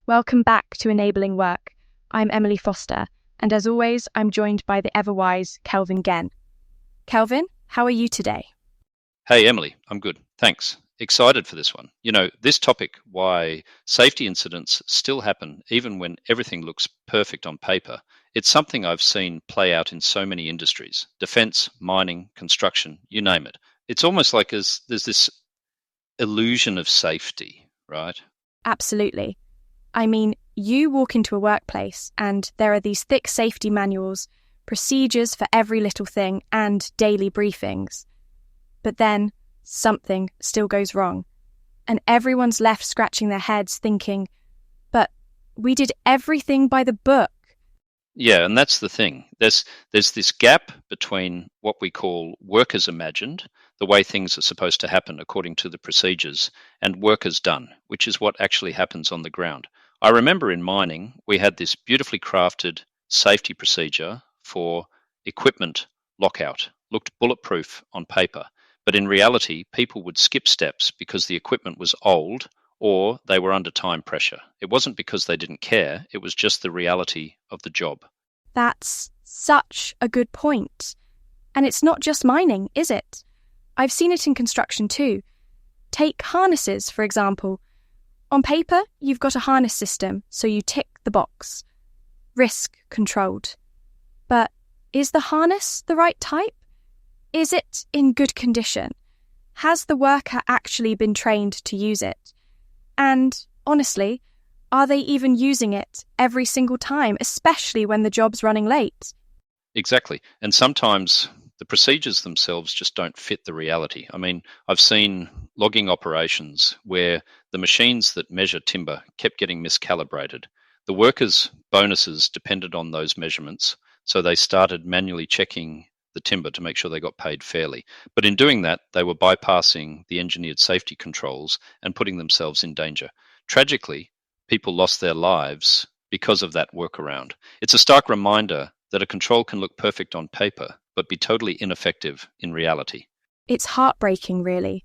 Welcome back to Enabling Work. I'm Emily Foster, and as always, I'm joined by the ever-wise Kelvin Genn. Kelvin, how are you today? Hey, Emily, I'm good. Thanks. Excited for this one. This topic, why safety incidents still happen even when everything looks perfect on paper, it's something I've seen play out in so many industries: defense, mining, construction, you name it. It's almost like there's this illusion of safety, right? Absolutely. I mean, you walk into a workplace and there are these thick safety manuals, procedures for every little thing, and daily briefings. But then something still goes wrong, and everyone's left scratching their heads thinking, but we did everything by the book. Yeah, and that's the thing. There's this gap between what we call work as imagined, the way things are supposed to happen according to the procedures, and work as done, which is what actually happens on the ground. I remember in mining, we had this beautifully crafted safety procedure for equipment lockout. Looked bulletproof on paper, but in reality, people would skip steps because the equipment was old or they were under time pressure. It wasn't because they didn't care, it was just the reality of the job. That's such a good point. And it's not just mining, is it? I've seen it in construction too. Take harnesses, for example. On paper, you've got a harness system, so you tick the box. Risk controlled. But is the harness the right type? Is it in good condition? Has the worker actually been trained to use it? And honestly, are they even using it every single time, especially when the job's running late? Exactly. And sometimes the procedures themselves just don't fit the reality. I mean, I've seen logging operations where the machines that measure timber kept getting miscalibrated. The workers' bonuses depended on those measurements, so they started manually checking the timber to make sure they got paid fairly. But in doing that, they were bypassing the engineered safety controls and putting themselves in danger. Tragically, people lost their lives because of that workaround. It's a stark reminder that a control can look perfect on paper, but be totally ineffective in reality. It's heartbreaking, really.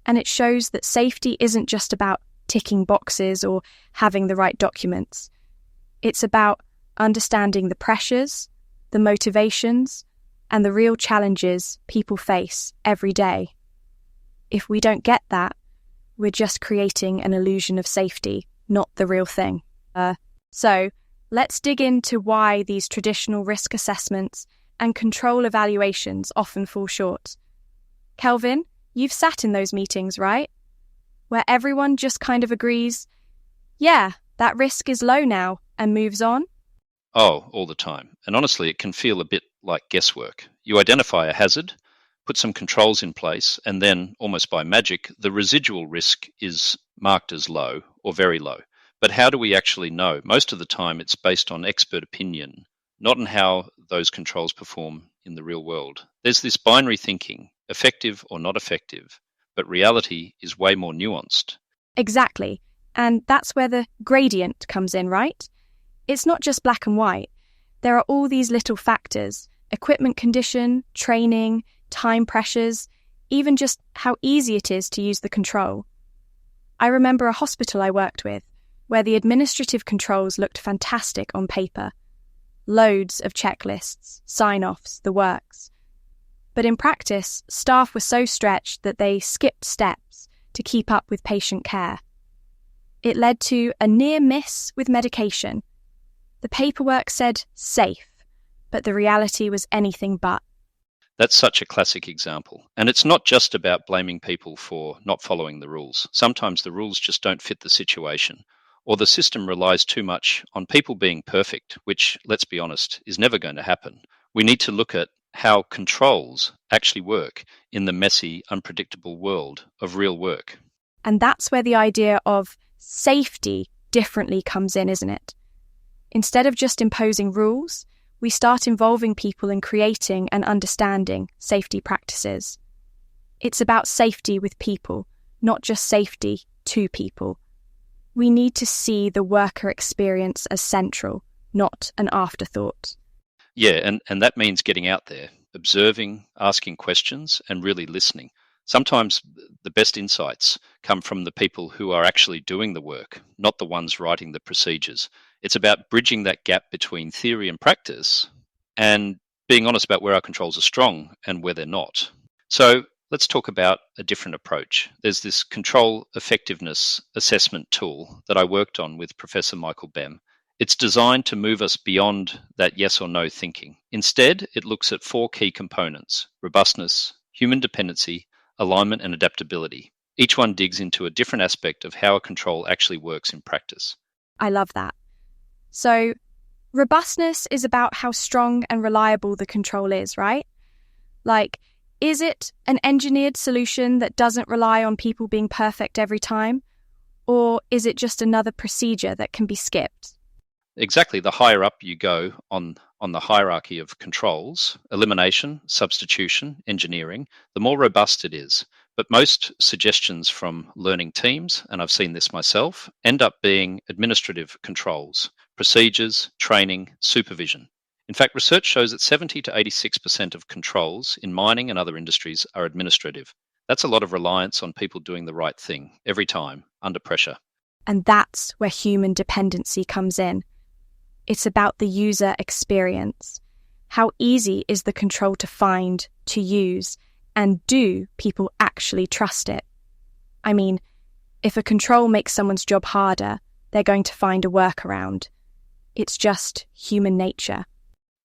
And it shows that safety isn't just about ticking boxes or having the right documents. It's about understanding the pressures, the motivations, and the real challenges people face every day. If we don't get that, we're just creating an illusion of safety, not the real thing. So let's dig into why these traditional risk assessments and control evaluations often fall short. Kelvin, you've sat in those meetings, right? Where everyone just kind of agrees, yeah, that risk is low now, and moves on? Oh, all the time. And honestly, it can feel a bit like guesswork. You identify a hazard, put some controls in place, and then, almost by magic, the residual risk is marked as low or very low. But how do we actually know? Most of the time, it's based on expert opinion, not on how those controls perform in the real world. There's this binary thinking, effective or not effective, but reality is way more nuanced. Exactly. And that's where the gradient comes in, right? It's not just black and white. There are all these little factors: equipment condition, training, time pressures, even just how easy it is to use the control. I remember a hospital I worked with where the administrative controls looked fantastic on paper. Loads of checklists, sign-offs, the works. But in practice, staff were so stretched that they skipped steps to keep up with patient care. It led to a near miss with medication. The paperwork said safe, but the reality was anything but. That's such a classic example. And it's not just about blaming people for not following the rules. Sometimes the rules just don't fit the situation, or the system relies too much on people being perfect, which, let's be honest, is never going to happen. We need to look at how controls actually work in the messy, unpredictable world of real work. And that's where the idea of safety differently comes in, isn't it? Instead of just imposing rules, we start involving people in creating and understanding safety practices. It's about safety with people, not just safety to people. We need to see the worker experience as central, not an afterthought. Yeah, and that means getting out there, observing, asking questions, and really listening. Sometimes the best insights come from the people who are actually doing the work, not the ones writing the procedures. It's about bridging that gap between theory and practice and being honest about where our controls are strong and where they're not. So let's talk about a different approach. There's this control effectiveness assessment tool that I worked on with Professor Michael Bem. It's designed to move us beyond that yes or no thinking. Instead, it looks at 4 key components: robustness, human dependency, alignment, and adaptability. Each one digs into a different aspect of how a control actually works in practice. I love that. So, robustness is about how strong and reliable the control is, right? Like, is it an engineered solution that doesn't rely on people being perfect every time? Or is it just another procedure that can be skipped? Exactly. The higher up you go on the hierarchy of controls, elimination, substitution, engineering, the more robust it is. But most suggestions from learning teams, and I've seen this myself, end up being administrative controls, procedures, training, supervision. In fact, research shows that 70 to 86% of controls in mining and other industries are administrative. That's a lot of reliance on people doing the right thing every time, under pressure. And that's where human dependency comes in. It's about the user experience. How easy is the control to find, to use, and do people actually trust it? I mean, if a control makes someone's job harder, they're going to find a workaround. It's just human nature.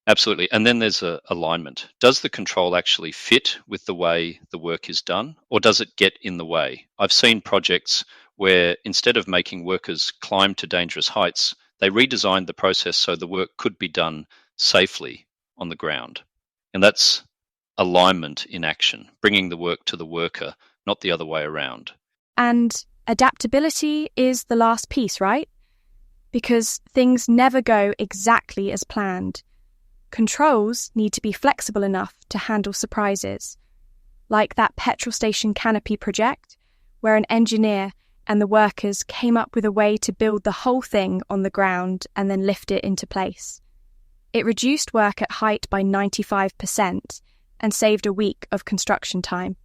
Absolutely. And then there's alignment. Does the control actually fit with the way the work is done, or does it get in the way? I've seen projects where instead of making workers climb to dangerous heights, they redesigned the process so the work could be done safely on the ground. And that's alignment in action, bringing the work to the worker, not the other way around. And adaptability is the last piece, right? Because things never go exactly as planned. Controls need to be flexible enough to handle surprises, like that petrol station canopy project, where an engineer and the workers came up with a way to build the whole thing on the ground and then lift it into place. It reduced work at height by 95% and saved a week of construction time.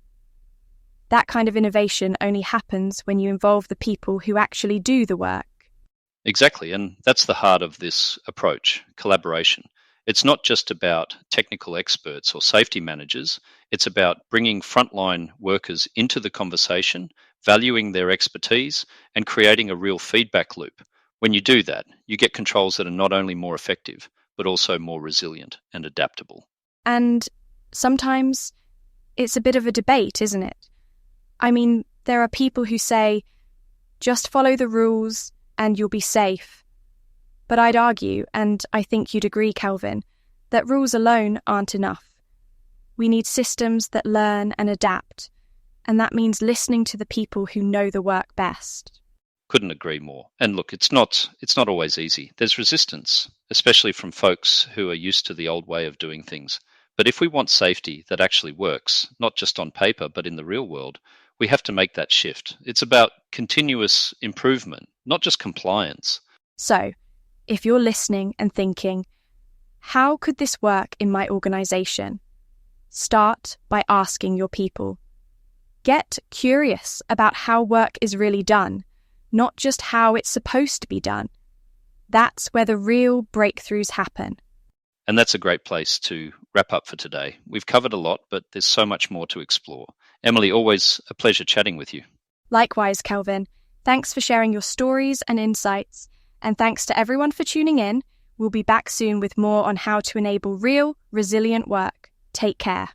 That kind of innovation only happens when you involve the people who actually do the work. Exactly, and that's the heart of this approach, collaboration. It's not just about technical experts or safety managers, it's about bringing frontline workers into the conversation, valuing their expertise, and creating a real feedback loop. When you do that, you get controls that are not only more effective, but also more resilient and adaptable. And sometimes it's a bit of a debate, isn't it? I mean, there are people who say, just follow the rules and you'll be safe. But I'd argue, and I think you'd agree, Kelvin, that rules alone aren't enough. We need systems that learn and adapt, and that means listening to the people who know the work best. Couldn't agree more. And look, it's not always easy. There's resistance, especially from folks who are used to the old way of doing things. But if we want safety that actually works, not just on paper, but in the real world, we have to make that shift. It's about continuous improvement, not just compliance. So, if you're listening and thinking, how could this work in my organisation? Start by asking your people. Get curious about how work is really done, not just how it's supposed to be done. That's where the real breakthroughs happen. And that's a great place to wrap up for today. We've covered a lot, but there's so much more to explore. Emily, always a pleasure chatting with you. Likewise, Kelvin. Thanks for sharing your stories and insights. And thanks to everyone for tuning in. We'll be back soon with more on how to enable real, resilient work. Take care.